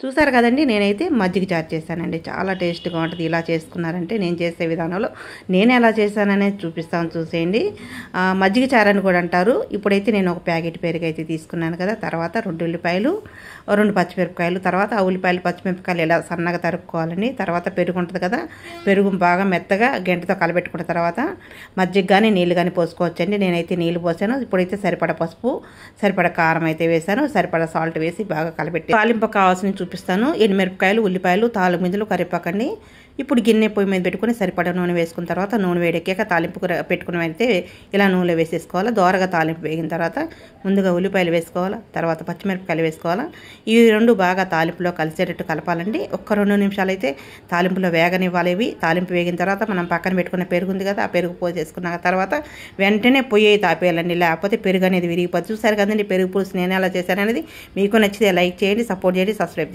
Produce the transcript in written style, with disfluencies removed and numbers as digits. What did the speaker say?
చూసారు కదండి, నేనైతే మజ్జిగ చారు చేశానండి. చాలా టేస్ట్గా ఉంటుంది. ఇలా చేసుకున్నారంటే నేను చేసే విధానంలో నేను ఎలా చేశాననేది చూపిస్తాను, చూసేయండి. మజ్జిగ చారు అని కూడా అంటారు. ఇప్పుడైతే నేను ఒక ప్యాకెట్ పెరుగు అయితే తీసుకున్నాను కదా. తర్వాత 2 ఉల్లిపాయలు, 2 పచ్చిమిరపకాయలు, తర్వాత ఆ ఉల్లిపాయలు పచ్చిమిరపకాయలు ఇలా సన్నగా తరుక్కోవాలండి. తర్వాత పెరుగు ఉంటుంది కదా, పెరుగు బాగా మెత్తగా గంటతో కలబెట్టుకున్న తర్వాత మజ్జిగ కానీ నీళ్ళు కానీ పోసుకోవచ్చండి. నేనైతే నీళ్ళు పోసాను. ఇప్పుడైతే సరిపడా పసుపు, సరిపడా కారం అయితే వేసాను, సరిపడా సాల్ట్ వేసి బాగా కలబెట్టి తాలింపు కావాల్సిన చూపిస్తాను. ఎండుమిరపకాయలు, ఉల్లిపాయలు, తాలింపు గింజలు, కరివేపాకండి. ఇప్పుడు గిన్నె పొయ్యి మీద పెట్టుకుని సరిపడా నూనె వేసుకున్న తర్వాత నూనె వేడెక్కాక తాలింపు పెట్టుకుని అయితే ఇలా నూనెలో వేసేసుకోవాలి. దోరగా తాలింపు వేగిన తర్వాత ముందుగా ఉల్లిపాయలు వేసుకోవాలి, తర్వాత పచ్చిమిరపకాయలు వేసుకోవాలి. ఈ రెండు బాగా తాలింపులో కలిసేటట్టు కలపాలండి. ఒక్క 2 నిమిషాలు అయితే తాలింపులో వేగనివ్వాలి. ఇవి తాలింపు వేగిన తర్వాత మనం పక్కన పెట్టుకున్న పెరుగు ఉంది కదా, ఆ పెరుగు పోసేసుకున్న తర్వాత వెంటనే పొయ్యి తాపేయాలండి, లేకపోతే పెరుగు అనేది విరిగిపోతుంది. చూసారు కదండి పెరుగు పులుసు నేను ఎలా చేశాను అనేది. మీకు నచ్చితే లైక్ చేయండి, సపోర్ట్ చేయండి, సబ్స్క్రైబ్ చేయండి.